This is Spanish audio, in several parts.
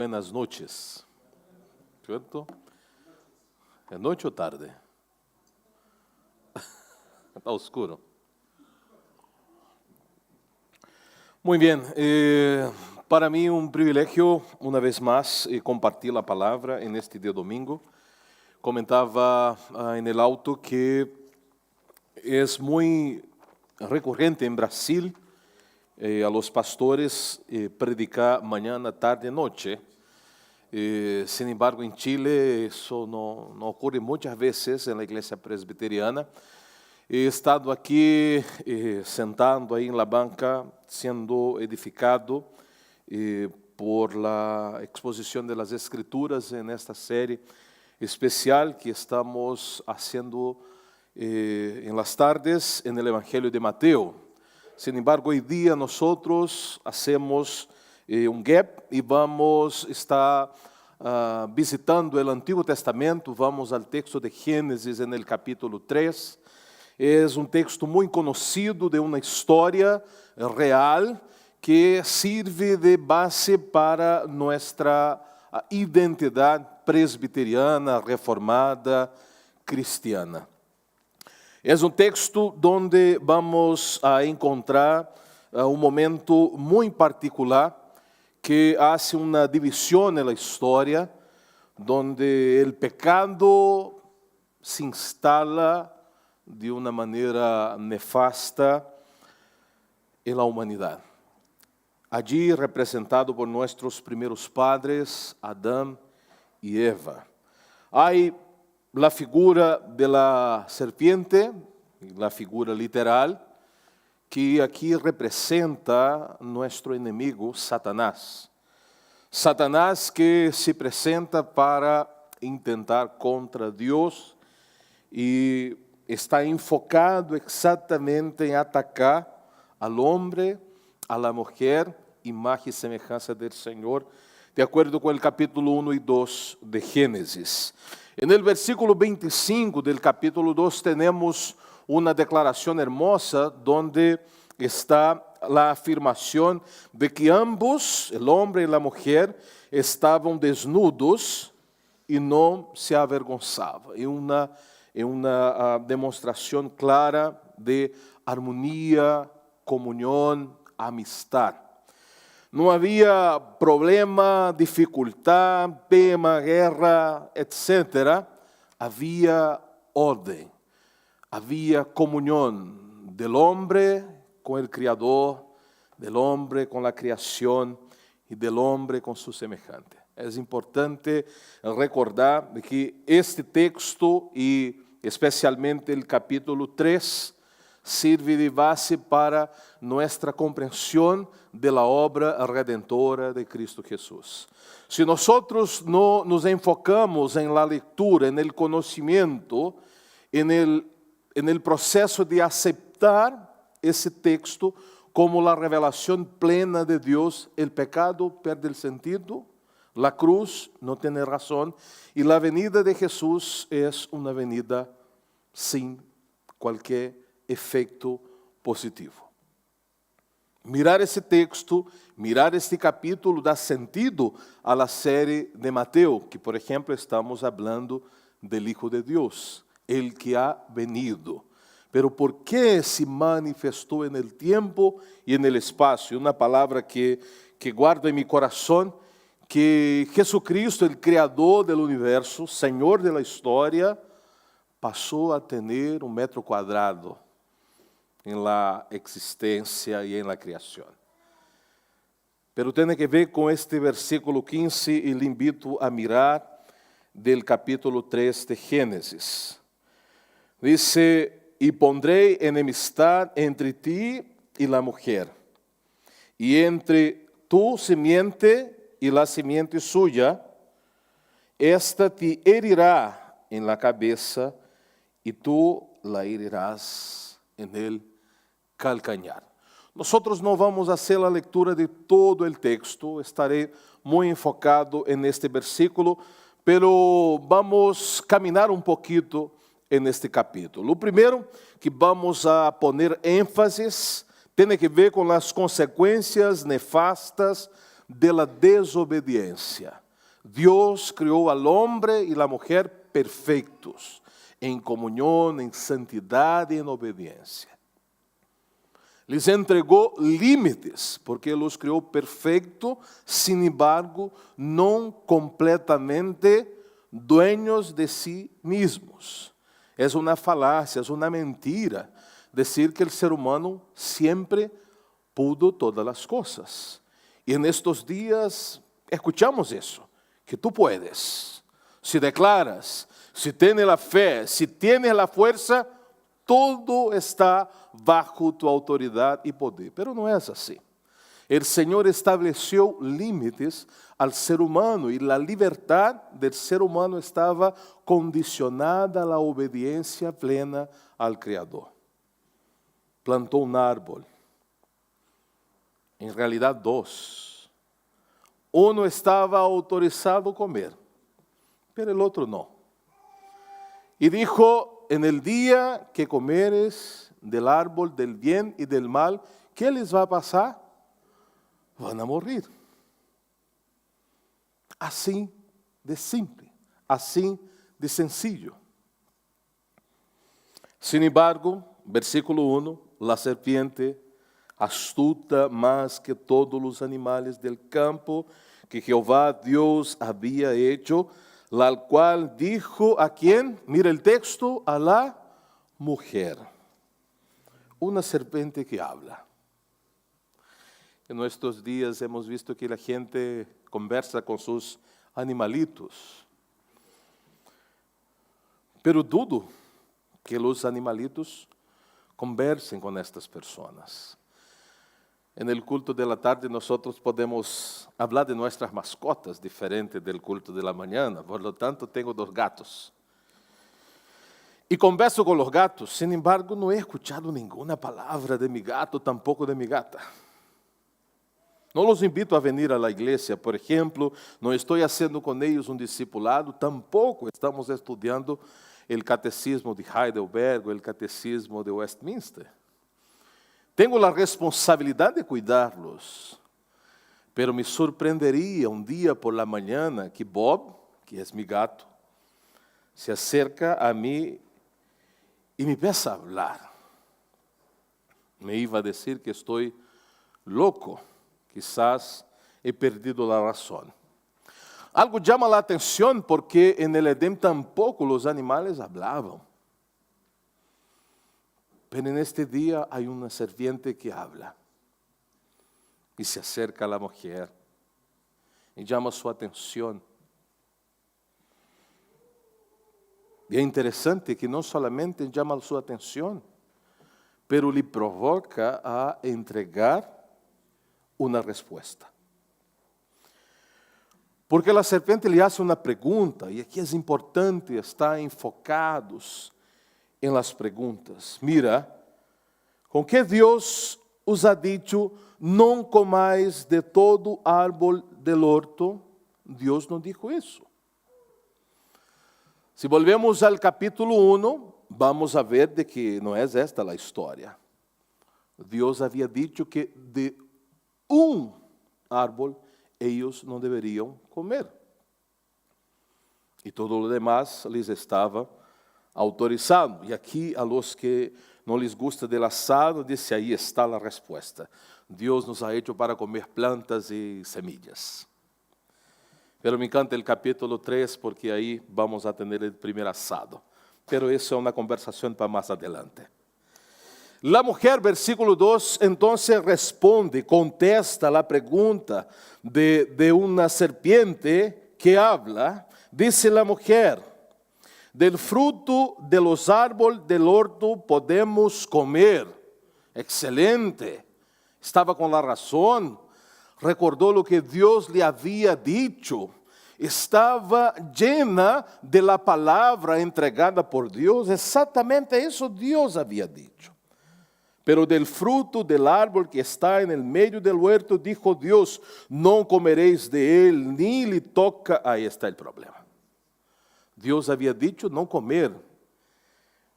Buenas noches, ¿cierto? ¿Es noche o tarde? Está oscuro. Muy bien, para mí un privilegio una vez más compartir la palabra en este día domingo. Comentaba en el auto que es muy recurrente en Brasil a los pastores predicar mañana, tarde, noche. Sin embargo, en Chile eso no ocurre muchas veces en la iglesia presbiteriana. He estado aquí sentando ahí en la banca, siendo edificado por la exposición de las Escrituras en esta serie especial que estamos haciendo en las tardes en el Evangelio de Mateo. Sin embargo, hoy día nosotros hacemos un gap y vamos a estar visitando el Antiguo Testamento. Vamos al texto de Génesis en el capítulo 3. Es un texto muy conocido de una historia real que sirve de base para nuestra identidad presbiteriana, reformada, cristiana. Es un texto donde vamos a encontrar un momento muy particular que hace una división en la historia, donde el pecado se instala de una manera nefasta en la humanidad. Allí representado por nuestros primeros padres, Adán y Eva. Hay la figura de la serpiente, la figura literal, que aquí representa nuestro enemigo, Satanás. Satanás que se presenta para intentar contra Dios y está enfocado exactamente en atacar al hombre, a la mujer, imagen y semejanza del Señor, de acuerdo con el capítulo 1 y 2 de Génesis. En el versículo 25 del capítulo 2 tenemos una declaración hermosa donde está la afirmación de que ambos, el hombre y la mujer, estaban desnudos y no se avergonzaban. En una demostración clara de armonía, comunión, amistad. No había problema, dificultad, tema, guerra, etc. Había orden, había comunión del hombre con el Creador, del hombre con la creación y del hombre con su semejante. Es importante recordar que este texto y especialmente el capítulo 3 sirve de base para nuestra comprensión de la obra redentora de Cristo Jesús. Si nosotros no nos enfocamos en la lectura, en el conocimiento, en el proceso de aceptar ese texto como la revelación plena de Dios, el pecado pierde el sentido, la cruz no tiene razón y la venida de Jesús es una venida sin cualquier efecto positivo. Mirar ese texto, mirar este capítulo da sentido a la serie de Mateo, que por ejemplo estamos hablando del Hijo de Dios, el que ha venido. Pero ¿por qué se manifestó en el tiempo y en el espacio? Una palabra que guardo en mi corazón, que Jesucristo, el creador del universo, Señor de la historia, pasó a tener 1 metro cuadrado en la existencia y en la creación. Pero tiene que ver con este versículo 15 y le invito a mirar del capítulo 3 de Génesis. Dice, y pondré enemistad entre ti y la mujer, y entre tu simiente y la simiente suya, esta te herirá en la cabeza y tú la herirás en el calcañar. Nosotros no vamos a hacer la lectura de todo el texto, estaré muy enfocado en este versículo, pero vamos a caminar un poquito en este capítulo. Lo primero que vamos a poner énfasis tiene que ver con las consecuencias nefastas de la desobediencia. Dios creó al hombre y la mujer perfectos, en comunión, en santidad y en obediencia. Les entregou limites, porque los criou perfeito, sin embargo, não completamente dueños de si mismos. É uma falácia, é uma mentira dizer que o ser humano sempre pudo todas as coisas. E nestes dias escuchamos isso, que tu puedes. Se declaras, se tienes a fé, se tienes a força, todo está bajo tu autoridade e poder. Pero não é assim. O Senhor estabeleceu limites ao ser humano e a liberdade do ser humano estava condicionada à obediência plena ao Criador. Plantou um árbol. Em realidade, dois. Um estava autorizado a comer, pero o outro não. E dijo: en el día que comeres del árbol del bien y del mal, ¿qué les va a pasar? Van a morir. Así de simple, así de sencillo. Sin embargo, versículo 1, la serpiente, astuta más que todos los animales del campo que Jehová Dios había hecho, la cual dijo a quién, mira el texto, a la mujer. Una serpiente que habla. En nuestros días hemos visto que la gente conversa con sus animalitos. Pero dudo que los animalitos conversen con estas personas. En el culto de la tarde nosotros podemos hablar de nuestras mascotas, diferente del culto de la mañana. Por lo tanto, tengo 2 gatos. Y converso con los gatos. Sin embargo, no he escuchado ninguna palabra de mi gato, tampoco de mi gata. No los invito a venir a la iglesia, por ejemplo. No estoy haciendo con ellos un discipulado. Tampoco estamos estudiando el catecismo de Heidelberg o el catecismo de Westminster. Tenho a responsabilidade de cuidarlos, pero me surpreenderia um dia por la mañana que Bob, que é meu gato, se acerca a mim e me empieza a hablar. Me iba a dizer que estou louco, quizás he perdido a razão. Algo chama a atenção porque en el Edén tampoco os animales hablavam. Pero en este día hay una serpiente que habla y se acerca a la mujer y llama su atención. Y es interesante que no solamente llama su atención, pero le provoca a entregar una respuesta. Porque la serpiente le hace una pregunta, y aquí es importante estar enfocados en las preguntas. Mira, com que Deus os ha dicho, não comais de todo árbol del horto? Deus não dijo isso. Se volvemos ao capítulo 1, vamos a ver de que não é esta a história. Deus havia dicho que de um árbol eles não deveriam comer. E todo o demás lhes estava autorizado. E aqui, a los que não lhes gusta del asado, disse, aí está a resposta. Deus nos ha hecho para comer plantas e semillas. Pero me encanta o capítulo 3, porque aí vamos a ter o primeiro asado. Pero isso é uma conversação para mais adelante. La mujer, versículo 2, entonces responde, contesta la pregunta de una serpiente que habla. Dice la mujer, del fruto de los árboles del horto podemos comer. Excelente. Estaba con la razón. Recordó lo que Dios le había dicho. Estaba llena de la palabra entregada por Dios. Exactamente eso Dios había dicho. Pero del fruto del árbol que está en el medio del huerto, dijo Dios, no comeréis de él, ni le toca. Ahí está el problema. Deus havia dito não comer.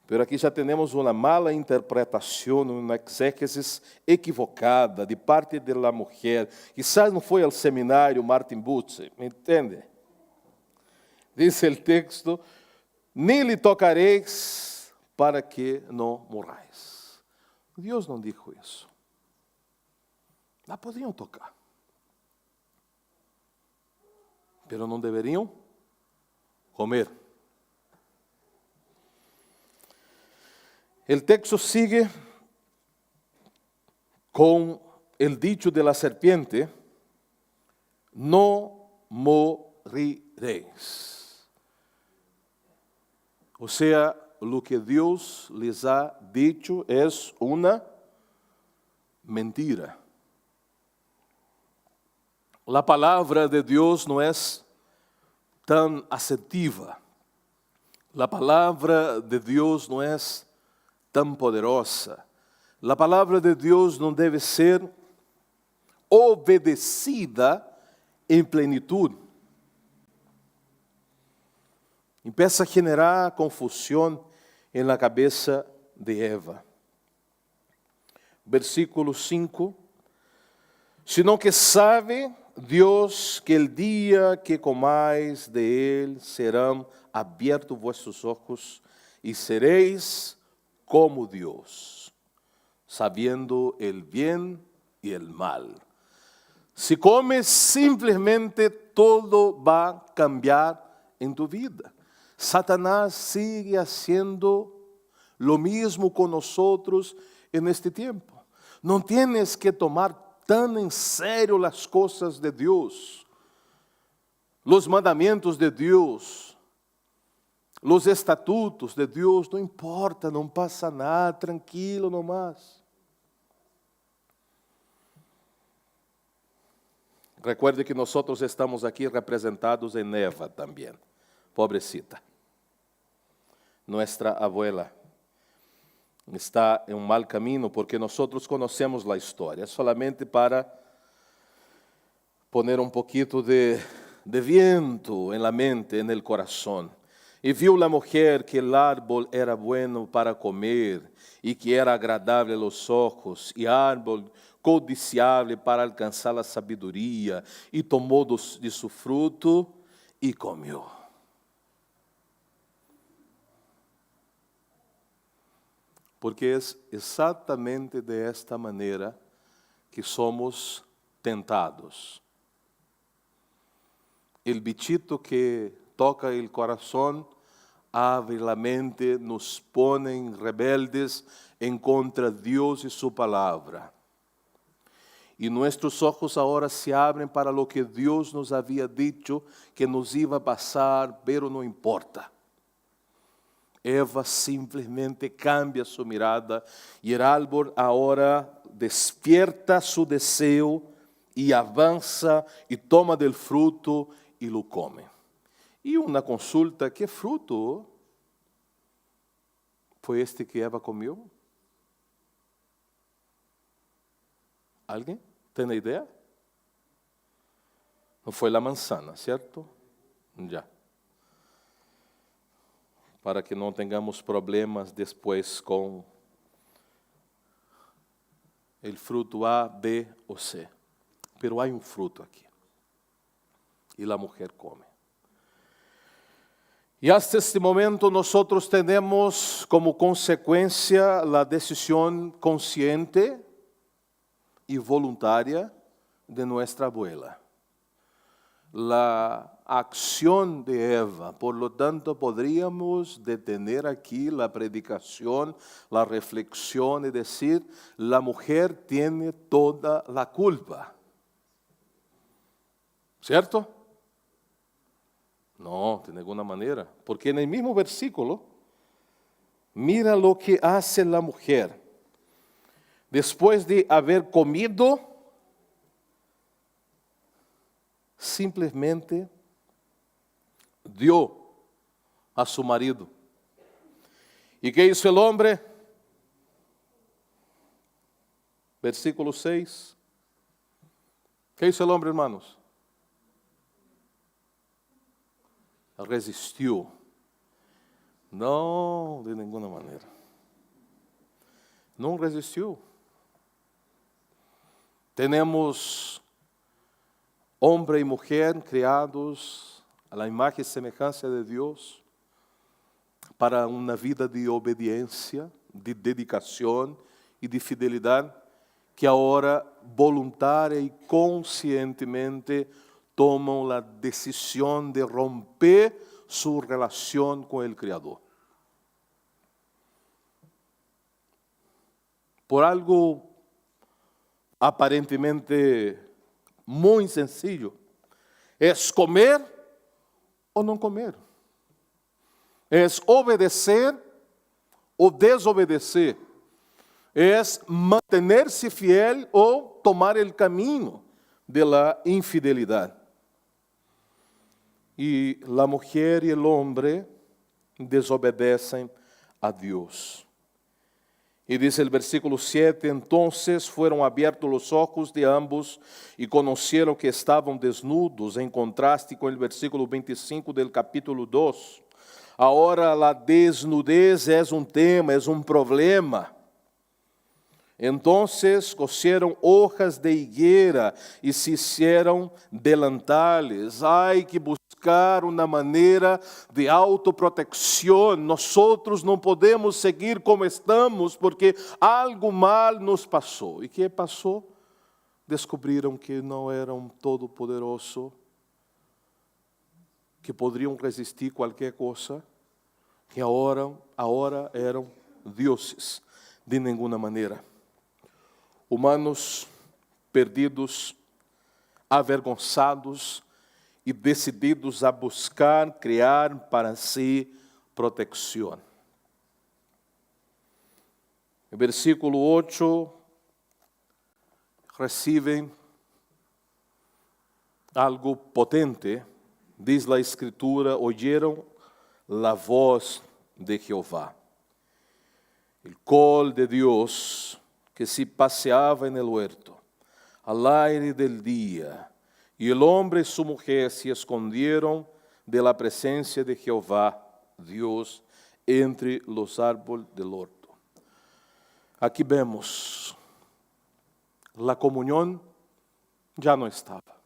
Pero aqui já temos uma mala interpretação, uma exégesis equivocada de parte da mulher. Quizás não foi ao seminário Martin Butzer, ¿me entende? Diz o texto, nem lhe tocareis para que não morrais. Deus não disse isso. La poderiam tocar. Pero não deveriam comer. El texto sigue con el dicho de la serpiente, no moriréis. O sea, lo que Dios les ha dicho es una mentira. La palabra de Dios no es tan asertiva. La palabra de Dios no es tan poderosa. La palabra de Dios não deve ser obedecida em plenitude. Empieza a generar confusão em la cabeça de Eva. Versículo 5. Sino que sabe Deus que el dia que comais de él serão abertos vuestros ojos e sereis como Dios, sabiendo el bien y el mal. Si comes, simplesmente todo va a cambiar en tu vida. Satanás sigue haciendo lo mismo con nosotros en este tiempo. No tienes que tomar tan en serio las cosas de Dios, los mandamientos de Dios, los estatutos de Deus, não importa, não passa nada, tranquilo nomás. Recuerde que nós estamos aqui representados em Eva também, pobrecita. Nuestra abuela está em mal caminho porque nós conhecemos a história. É solamente para poner um pouquinho de viento em la mente, en el corazón. E viu a mulher que o árbol era bueno para comer e que era agradável aos ojos e árbol codiciável para alcançar a sabedoria e tomou de su fruto e comeu. Porque é exatamente de esta maneira que somos tentados. El bichito que toca o coração, abre a mente, nos põe rebeldes em contra de Deus e sua palavra. E nossos ojos agora se abrem para o que Deus nos havia dito que nos iba a passar, pero não importa. Eva simplesmente cambia sua mirada e o árbol agora despierta su desejo e avança e toma del fruto e lo come. E uma consulta, que fruto foi este que Eva comeu? Alguém tem ideia? Não foi a manzana, certo? Já. Para que não tenhamos problemas depois com o fruto A, B ou C. Pero há um fruto aqui. E a mulher come. E hasta este momento nós temos como consequência a decisão consciente e voluntária de nossa abuela. A acción de Eva. Por lo tanto, podríamos detener aquí la predicación, la reflexión y decir, la mujer tiene toda la culpa. ¿Cierto? No, de ninguna manera. Porque en el mismo versículo, mira lo que hace la mujer. Después de haber comido, simplesmente dio a su marido. ¿Y qué hizo el hombre? Versículo 6. ¿Qué hizo el hombre, hermanos? Resistió. Não, de nenhuma maneira. Não resistiu. Temos homem e mulher criados à imagem e semelhança de Deus para uma vida de obediência, de dedicação e de fidelidade, que agora voluntária e conscientemente tomam a decisão de romper sua relação com o Criador. Por algo aparentemente muito sencillo, é comer ou não comer, é obedecer ou desobedecer, é manter-se fiel ou tomar o caminho da infidelidade. E a mulher e o homem desobedecem a Deus. E diz o versículo 7, entonces fueron abiertos los ojos de ambos y conocieron que estaban desnudos, en contraste con el versículo 25 del capítulo 2. Ahora la desnudez es un tema, es un problema. Entonces cosieron hojas de higuera y se hicieron delantales. Hay que buscar uma maneira de autoprotecção. Nosotros não podemos seguir como estamos porque algo mal nos passou. E que passou? Descobriram que não eram todo-poderoso, que poderiam resistir qualquer coisa, que agora eram deuses de nenhuma maneira. Humanos perdidos, avergonzados e decididos a buscar criar para si proteção. No versículo 8, recebem algo potente. Diz a Escritura, oyeron la voz de Jehová. El col de Dios que se paseava en el huerto, al aire del día, y el hombre y su mujer se escondieron de la presencia de Jehová, Dios, entre los árboles del huerto. Aquí vemos, la comunión ya no estaba.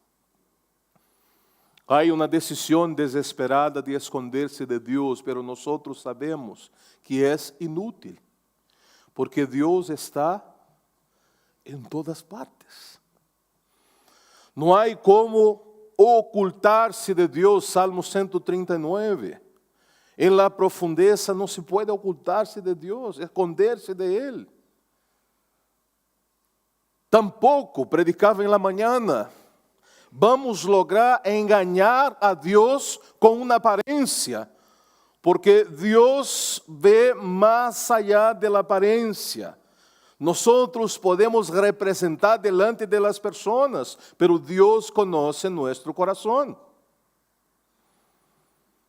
Hay una decisión desesperada de esconderse de Dios, pero nosotros sabemos que es inútil, porque Dios está em todas partes. Não há como ocultar-se de Deus, Salmo 139. Em la profundeza não se pode ocultar-se de Deus, esconder-se de Ele. Tampouco, predicava em la mañana, vamos lograr enganar a Deus com uma aparência, porque Deus vê mais allá de la aparência. Nosotros podemos representar delante de las personas, pero Dios conoce nuestro corazón.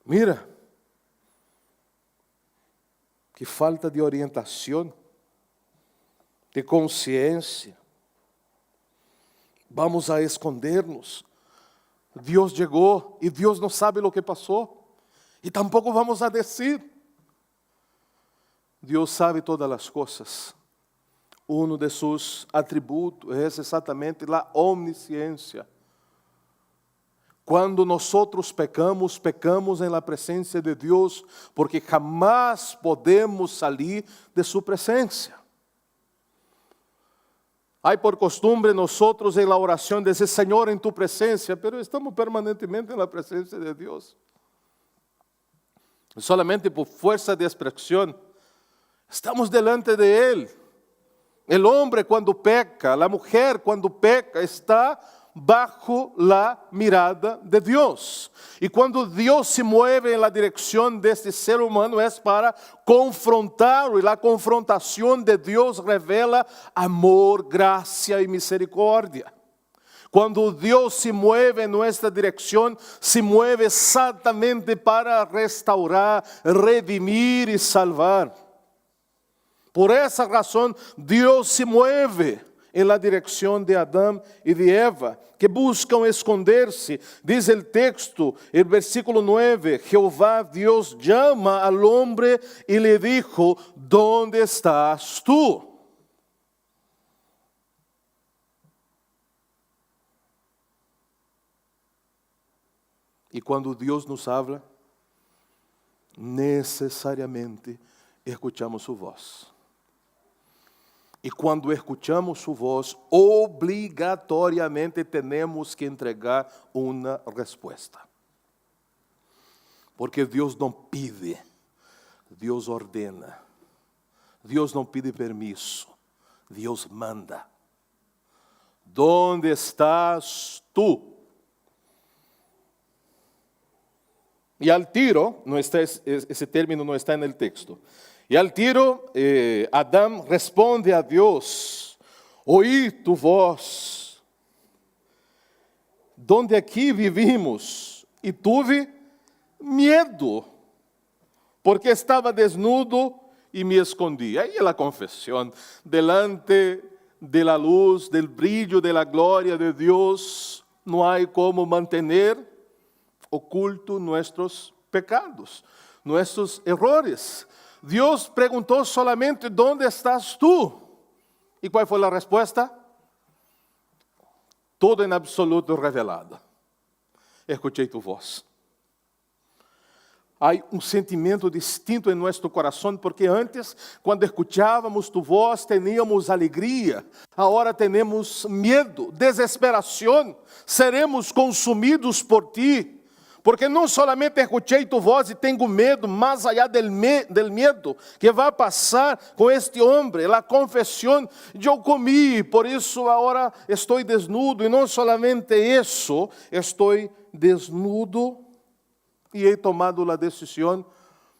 Mira, que falta de orientación, de consciência. Vamos a escondernos. Deus chegou e Deus não sabe o que passou. E tampouco vamos a dizer. Deus sabe todas as coisas. Um de seus atributos é exatamente a omnisciência. Quando nós pecamos em la presença de Deus, porque jamás podemos sair de sua presença. Há por costumbre nós em la oração dizer, Senhor, em tu presença, pero estamos permanentemente na presença de Deus. Solamente por força de expressão, estamos delante de Ele. El hombre cuando peca, la mujer cuando peca, está bajo la mirada de Dios. Y cuando Dios se mueve en la dirección de este ser humano es para confrontarlo. Y la confrontación de Dios revela amor, gracia y misericordia. Cuando Dios se mueve en nuestra dirección, se mueve exactamente para restaurar, redimir y salvar. Por essa razão, Deus se mueve en la dirección de Adán y de Eva, que buscan esconderse. Dice el texto, el versículo 9, Jehová Dios llama al hombre y le dijo, ¿dónde estás tú? Y cuando Dios nos habla, necesariamente escuchamos su voz. E quando escuchamos sua voz, obrigatoriamente temos que entregar uma resposta. Porque Deus não pide, Deus ordena. Deus não pede permisso, Deus manda. ¿Dónde estás tú? E al tiro, no está, esse término não está no texto. E al tiro, Adão responde a Deus, oí tu voz, donde aqui vivimos, e tuve medo, porque estava desnudo e me escondi. Aí é a confissão, delante de la luz, del brillo de la gloria de Deus, não há como manter oculto nuestros pecados, nuestros errores. Deus perguntou solamente, ¿dónde estás tú? E qual foi a resposta? Todo em absoluto revelado. Escuchei tu voz. Há sentimento distinto em nosso coração, porque antes, quando escuchávamos tu voz, teníamos alegria. Agora temos medo, desesperação. Seremos consumidos por ti. Porque não solamente escutei tu voz e tenho medo, mais allá del medo que vai passar com este homem, a confissão, eu comi, por isso agora estou desnudo, e não solamente isso, estou desnudo, e he tomado a decisão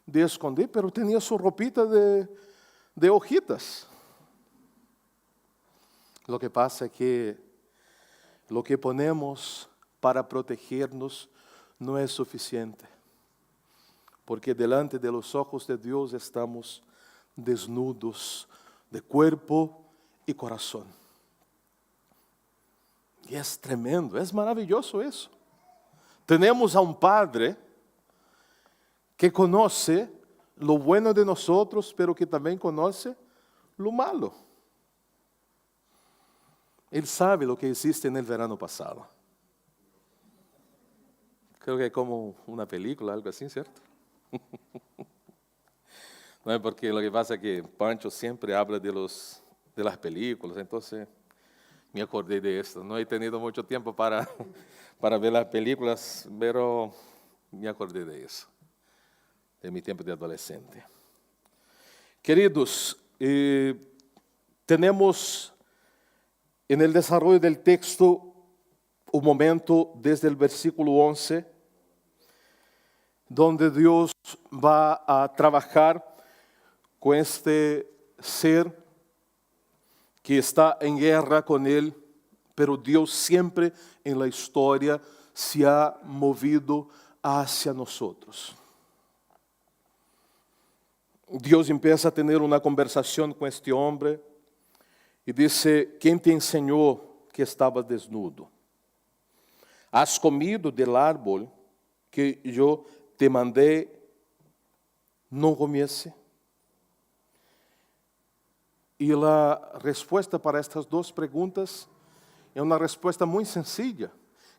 de esconder, pero tinha sua roupita de hojitas. Lo que pasa é que lo que ponemos para protegernos não é suficiente, porque delante de los ojos de Deus estamos desnudos de cuerpo e coração. E é tremendo, é maravilhoso isso. Temos a um Padre que conoce lo bueno de nosotros, pero que também conoce lo malo. Ele sabe lo que existe no verano passado. Creo que é como uma película, algo assim, certo? Não é porque o que passa é que Pancho sempre habla de las películas, então me acordei de isso. Não he tenido muito tempo para ver as películas, pero me acordei de isso, de mi tempo de adolescente. Queridos, temos en el desarrollo del texto un momento desde el versículo 11, donde Dios va a trabajar con este ser que está en guerra con él, pero Dios siempre en la historia se ha movido hacia nosotros. Dios empieza a tener una conversación con este hombre y dice, ¿quién te enseñó que estabas desnudo? ¿Has comido del árbol que yo te mandé não comiese? E a resposta para estas duas perguntas é uma resposta muito sencilla.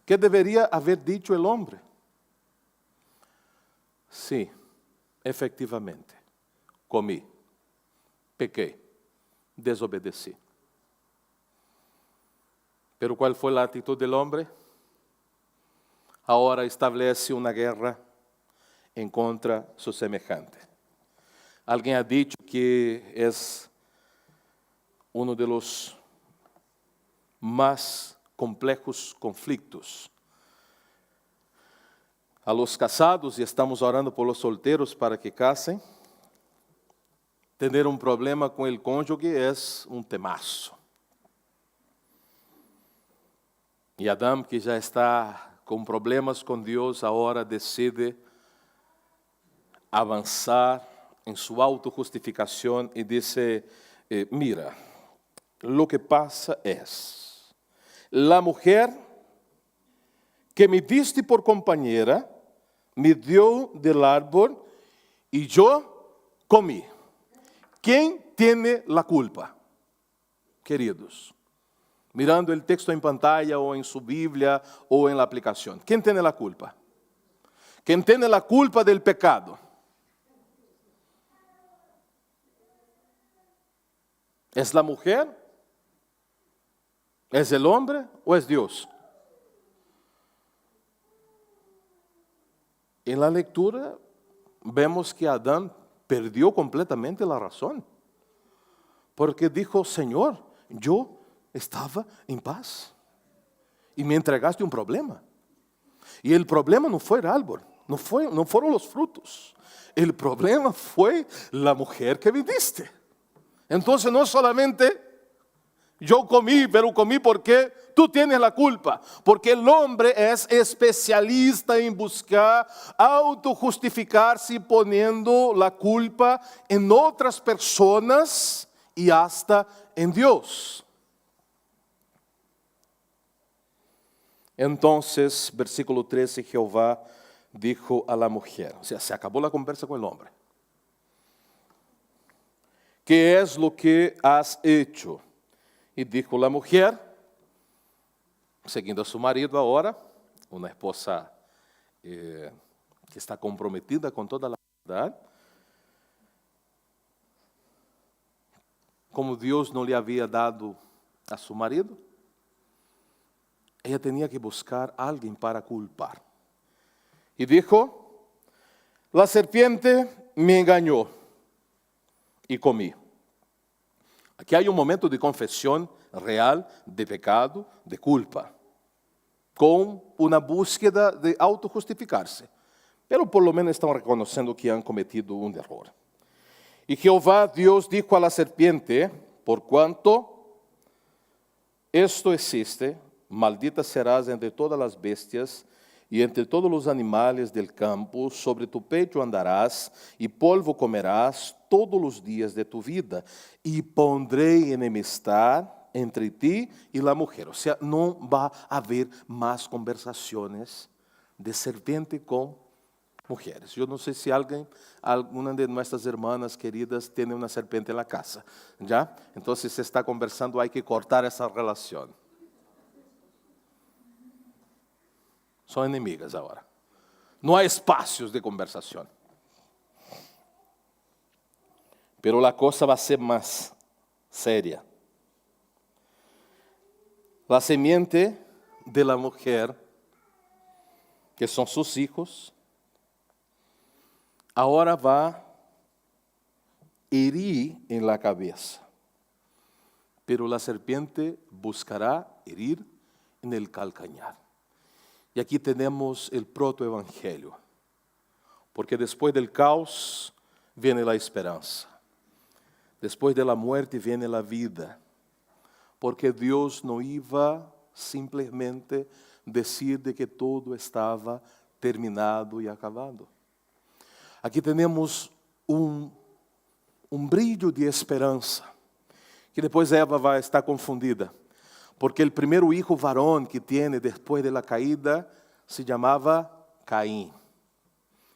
¿Qué deveria haber dicho el hombre? Sí, efectivamente, comí, pequei, desobedeci. Pero ¿cuál fue la actitud del hombre? Ahora establece uma guerra em contra seu semejante. Alguém ha dicho que é um dos mais complejos conflitos. A los casados, e estamos orando por los solteros para que casem, ter um problema com o cônjuge é um temaço. E Adão, que já está com problemas com Deus, agora decide avançar em sua autojustificação e diz, mira, lo que pasa es, la mujer que me diste por compañera me dio del árbol y yo comí. ¿Quién tiene la culpa? Queridos, mirando el texto en pantalla o en su Biblia o en la aplicación, ¿quién tiene la culpa? ¿Quién tiene la culpa del pecado? ¿Es la mujer? ¿Es el hombre o es Dios? En la lectura vemos que Adán perdió completamente la razón, porque dijo, Señor, yo estaba en paz y me entregaste un problema. Y el problema no fue el árbol, no fueron los frutos. El problema fue la mujer que me diste. Entonces no solamente yo comí, pero comí porque tú tienes la culpa. Porque el hombre es especialista en buscar autojustificarse poniendo la culpa en otras personas y hasta en Dios. Entonces, versículo 13, Jehová dijo a la mujer, o sea, se acabó la conversa con el hombre. ¿Qué es lo que has hecho? Y dijo la mujer, seguindo a su marido ahora, una esposa que está comprometida con toda la verdad, como Dios no le había dado a su marido, ella tenía que buscar a alguien para culpar. Y dijo, la serpiente me engañó y comí. Aquí hay un momento de confesión real de pecado, de culpa, con una búsqueda de autojustificarse. Pero por lo menos están reconociendo que han cometido un error. Y Jehová Dios dijo a la serpiente, por cuanto esto existe, maldita serás entre todas las bestias y entre todos los animales del campo, sobre tu pecho andarás y polvo comerás todos los días de tu vida, y pondré enemistad entre ti y la mujer. O sea, no va a haber más conversaciones de serpiente con mujeres. Yo no sé si alguna de nuestras hermanas queridas tiene una serpiente en la casa, ¿ya? Entonces se está conversando, hay que cortar esa relación. Son enemigas ahora. No hay espacios de conversación. Pero la cosa va a ser más seria. La simiente de la mujer, que son sus hijos, ahora va a herir en la cabeza. Pero la serpiente buscará herir en el calcañar. Y aquí tenemos el protoevangelio, porque después del caos viene la esperanza, después de la muerte viene la vida, porque Dios no iba simplesmente decir de que todo estaba terminado y acabado. Aquí tenemos un brillo de esperanza, que depois Eva vai estar confundida, porque o primeiro hijo varón que tiene depois de la caída se chamava Caim.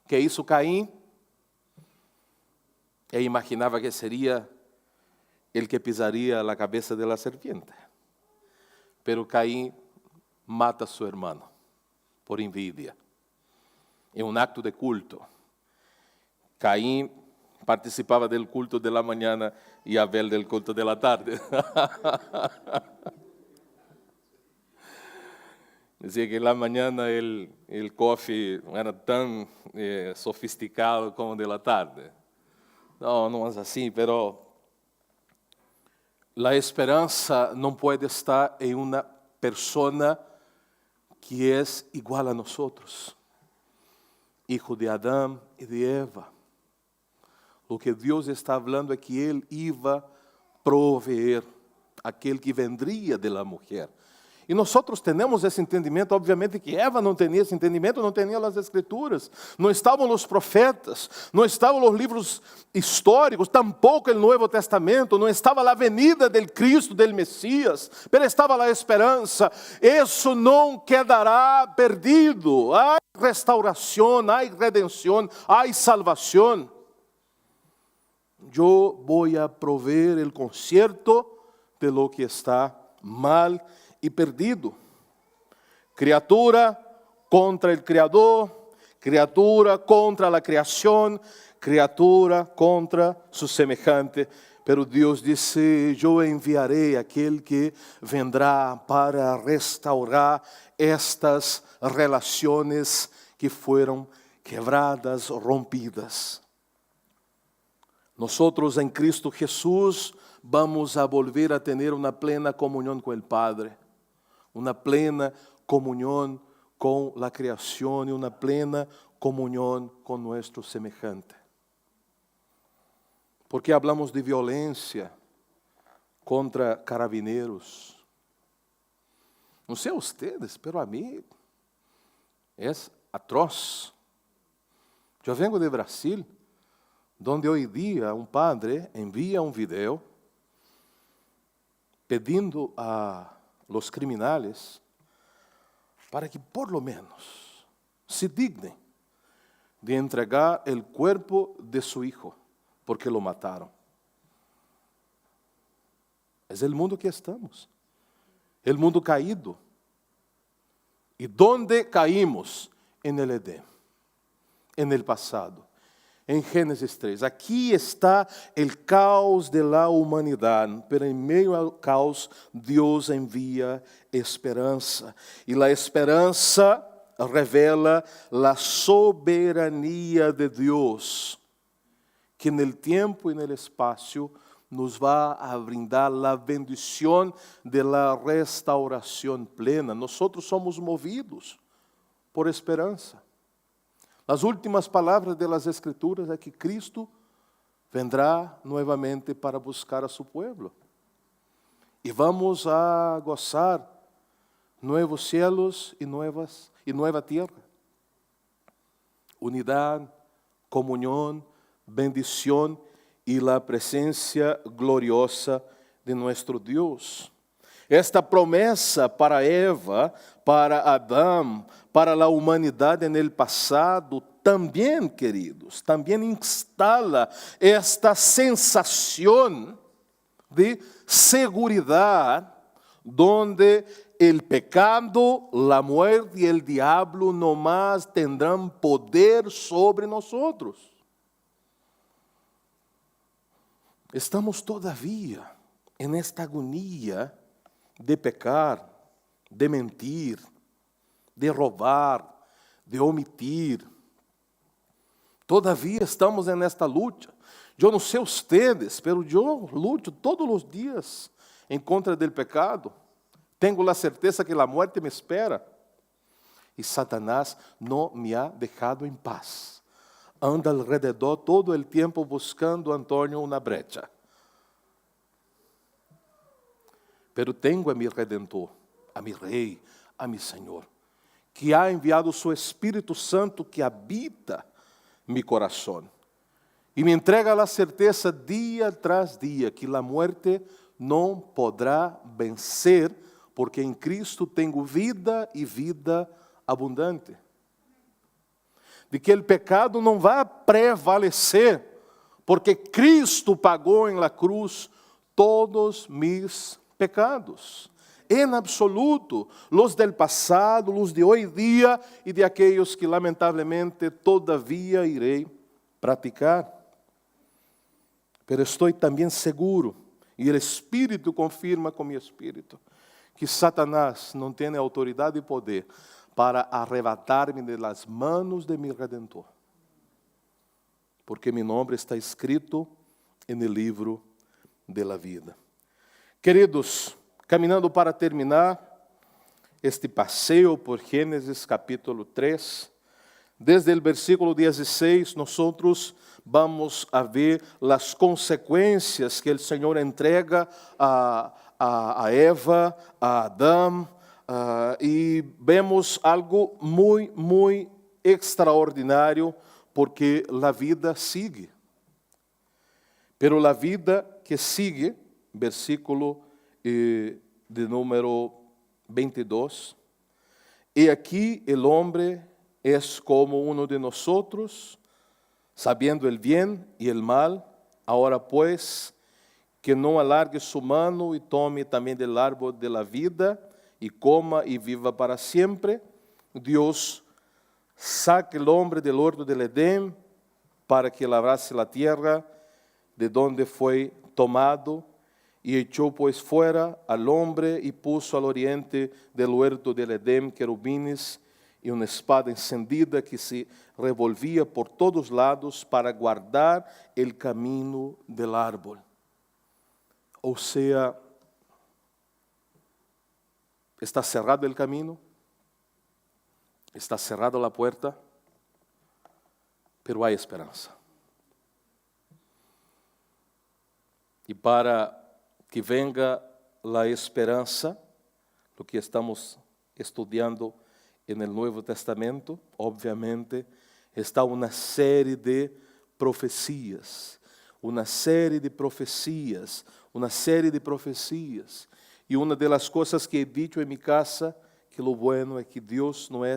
Que hizo Caim? Ela imaginava que seria el que pisaria a cabeça de la serpiente. Pero Caim mata a su hermano por envidia, em um acto de culto. Caim participava do culto de la mañana e Abel del culto de la tarde. Dizia que la mañana el coffee não era tão sofisticado como de la tarde. Não é assim, pero a esperança não pode estar em uma persona que é igual a nós, hijo de Adão e de Eva. O que Deus está falando é que Ele iba a proveer aquele que vendria de la mujer. E nós temos esse entendimento, obviamente que Eva não tinha esse entendimento, não tinha as escrituras, não estavam os profetas, não estavam os livros históricos, tampouco o Novo Testamento, não estava a venida del Cristo, del Messias, mas estava a esperança. Isso não quedará perdido. Há restauração, há redenção, há salvação. Eu vou a prover o conserto de lo que está mal e perdido. Criatura contra o Criador, criatura contra a criação, criatura contra su semejante. Pero Deus disse: eu enviarei aquele que vendrá para restaurar estas relações que foram quebradas, rompidas. Nós em Cristo Jesús vamos a volver a ter uma plena comunhão com o Padre, uma plena comunhão com a criação e uma plena comunhão com nosso semejante. Porque hablamos de violência contra carabineiros. Não sei a ustedes, pero a mim é atroz. Eu vengo de Brasil, donde hoje dia um padre envia um vídeo pedindo a los criminales para que por lo menos se dignen de entregar el cuerpo de su hijo, porque lo mataron. Es el mundo que estamos, el mundo caído. ¿Y dónde caímos? En el Edén, en el pasado. Em Gênesis 3, aqui está o caos de la humanidade, pero em meio ao caos, Deus envia esperança. E a esperança revela a soberania de Deus, que no tempo e no espaço nos vai a brindar a bendição de la restauração plena. Nós somos movidos por esperança. As últimas palavras das Escrituras é que Cristo vendrá novamente para buscar a seu povo. E vamos a gozar novos cielos e nova terra. Unidade, comunhão, bendição e a presença gloriosa de nosso Deus. Esta promessa para Eva, para Adão, para a humanidade no passado, também, queridos, também instala esta sensação de seguridade, donde el pecado, la muerte y el diablo no más tendrán poder sobre nosotros. Estamos todavía en esta agonía de pecar, de mentir, de roubar, de omitir. Todavía estamos en esta lucha. Eu não sei ustedes, pero eu luto todos os dias em contra del pecado. Tenho a certeza que a muerte me espera. E Satanás não me ha dejado em paz. Anda alrededor todo o tempo buscando, Antônio, uma brecha. Pero tenho a mi Redentor, a mi Rei, a mi Senhor, que ha enviado seu Espírito Santo que habita mi coração. E me entrega a certeza dia tras dia que a muerte não poderá vencer, porque em Cristo tenho vida e vida abundante. De que o pecado não vai prevalecer, porque Cristo pagou em la cruz todos mis pecados. En absoluto, los del passado, los de hoje dia e de aqueles que lamentavelmente todavia irei praticar. Pero estou também seguro, e o Espírito confirma com meu Espírito, que Satanás não tem autoridade e poder para arrebatar-me de las manos de mi Redentor. Porque meu nome está escrito no livro de la vida. Queridos, caminhando para terminar este passeio por Gênesis capítulo 3, desde o versículo 16, nós vamos a ver as consequências que o Senhor entrega a Eva, a Adão, y vemos algo muy, muy extraordinario, porque la vida sigue. Pero la vida que sigue, versículo de número 22, y aquí el hombre es como uno de nosotros, sabiendo el bien y el mal. Ahora pues, que no alargue su mano y tome también del árbol de la vida y coma y viva para siempre. Dios saca el hombre del huerto del Edén para que labrase la tierra de donde fue tomado, y echó pues fuera al hombre y puso al oriente del huerto del Edén querubines y una espada encendida que se revolvía por todos lados para guardar el camino del árbol. O sea, está cerrado el camino, está cerrada la puerta, pero hay esperanza. E para que venga a esperança, o que estamos estudando no Novo Testamento, obviamente, está uma série de profecias, uma série de profecias, uma série de profecias. E uma das coisas que he dicho em minha casa, que lo bueno é que Deus não é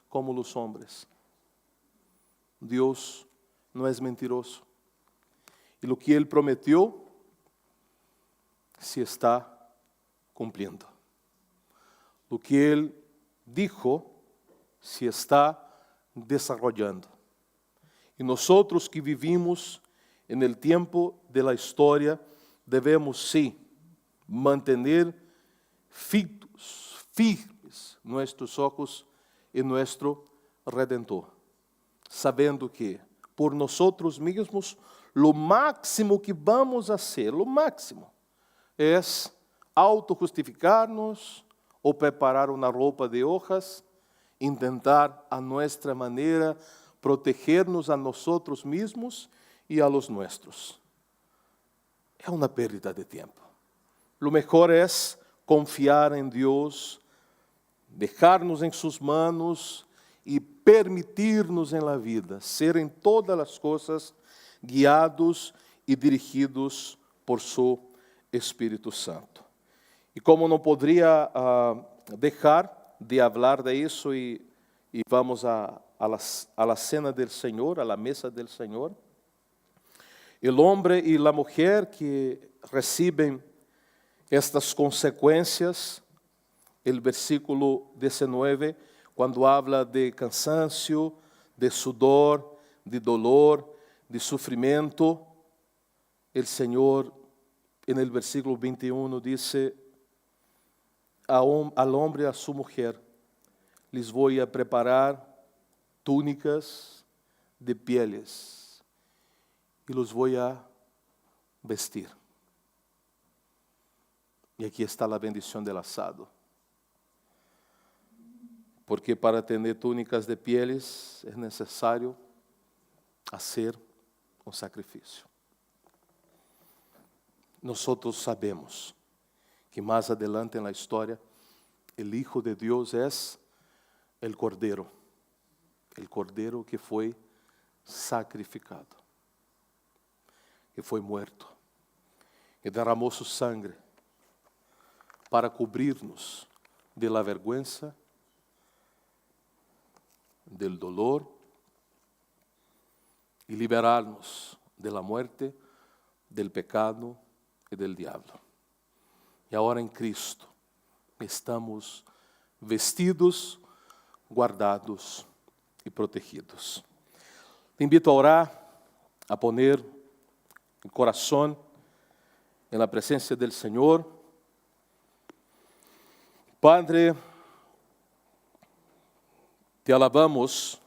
como os homens. Deus não é mentiroso. E o que Ele prometeu, se está cumpliendo. Lo que Él dijo se está desarrollando. Y nosotros que vivimos en el tiempo de la historia, debemos sí mantener firmes nuestros ojos en nuestro Redentor, sabendo que por nosotros mismos, lo máximo que vamos a hacer, lo máximo, es autojustificar-nos ou preparar uma roupa de hojas, intentar a nossa maneira proteger-nos a nós mesmos e a los nuestros. É uma pérdida de tempo. Lo mejor é confiar em Deus, deixar-nos em suas manos e permitir-nos em la vida ser em todas as coisas guiados e dirigidos por su Espírito Santo. E como não poderia deixar de falar de isso, e vamos a la cena del Senhor, a la mesa del Senhor, o homem e a mulher que recebem estas consequências, o versículo 19, quando habla de cansancio, de sudor, de dolor, de sofrimento, o Senhor, en el versículo 21, dice, al hombre y a su mujer, les voy a preparar túnicas de pieles y los voy a vestir. Y aquí está la bendición del asado. Porque para tener túnicas de pieles es necesario hacer un sacrificio. Nosotros sabemos que más adelante en la historia, el Hijo de Dios es el Cordero que fue sacrificado, que fue muerto, que derramó su sangre para cubrirnos de la vergüenza, del dolor y liberarnos de la muerte, del pecado e del diablo. E agora em Cristo estamos vestidos, guardados e protegidos. Te invito a orar, a poner o coração na presença do Senhor. Padre, te alabamos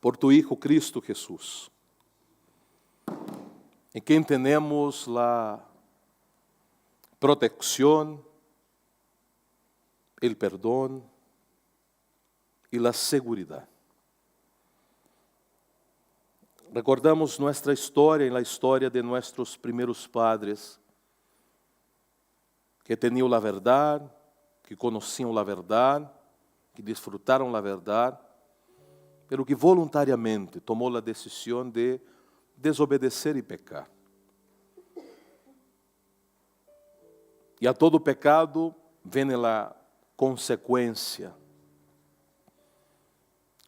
por tu Hijo Cristo Jesús, em quem temos a protección, el perdón y la seguridad. Recordamos nuestra historia en la historia de nuestros primeros padres, que tenían la verdad, que conheciam a verdade, que desfrutaram a verdade, pero que voluntariamente tomou a decisão de desobedecer e pecar. E a todo pecado vem a consequência.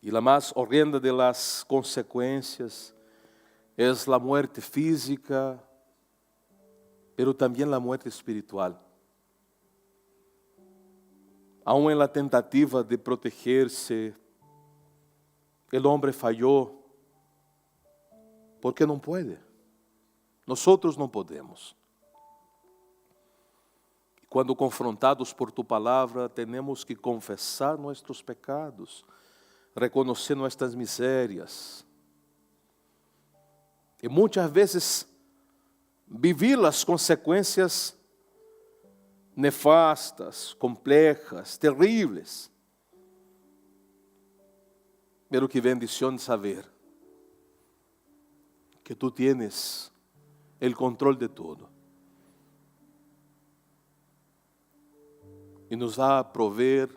E a mais horrenda de las consequências é a muerte física, pero também a muerte espiritual. Aún en la tentativa de protegerse, el hombre falló porque não pode. Nosotros não podemos. Quando confrontados por tu palavra, temos que confessar nossos pecados, reconhecer nossas misérias. E muitas vezes viver as consequências nefastas, complejas, terríveis. Pero que bendição saber que tu tienes el control de todo. E nos vai prover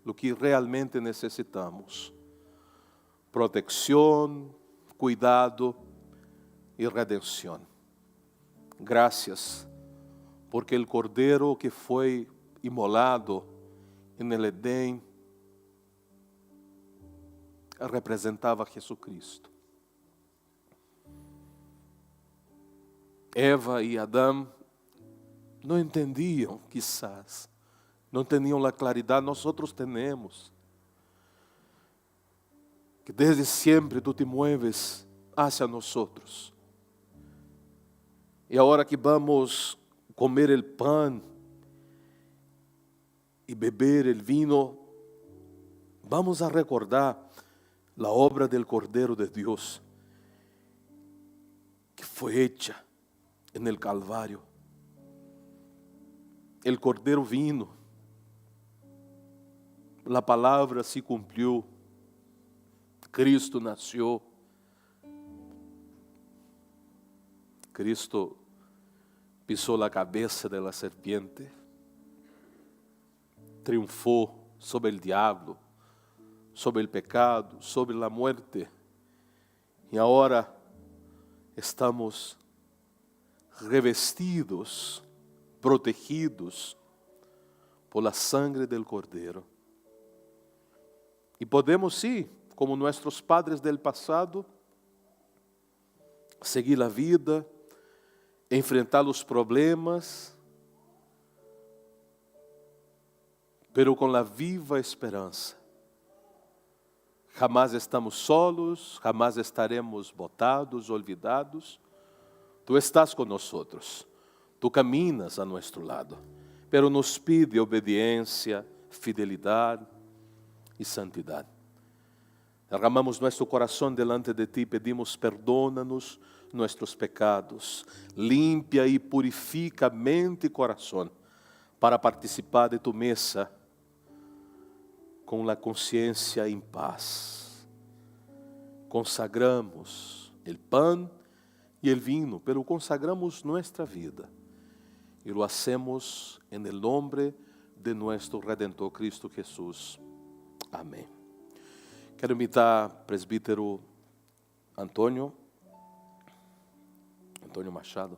o que realmente necessitamos: proteção, cuidado e redenção. Graças, porque o Cordeiro que foi imolado en el Edén representava Jesucristo. Eva e Adão não entendiam, quizás, não tinham a claridade, nós temos. Que desde sempre tu te mueves hacia nós. E agora que vamos comer el pan e beber el vino, vamos a recordar la obra del Cordero de Dios que foi hecha en el Calvario. El Cordero vino, la palavra se cumpriu, Cristo nasceu, Cristo pisou a cabeça da serpiente, triunfou sobre o diabo, sobre o pecado, sobre a muerte. E agora estamos revestidos, protegidos por la sangre del Cordeiro. E podemos, sim, como nossos padres del passado, seguir a vida, enfrentar os problemas, pero com a viva esperança. Jamais estamos solos, jamais estaremos botados, olvidados. Tu estás conosco, tu caminas a nosso lado, pero nos pide obediência, fidelidade e santidade. Derramamos nosso coração delante de ti, pedimos perdona-nos nossos pecados, limpia e purifica mente e coração para participar de tu mesa com a consciência em paz. Consagramos o pão e o vinho, pero consagramos nossa vida e lo hacemos en el nombre de nuestro Redentor Cristo Jesús. Amém. Quero invitar o presbítero Antônio Machado.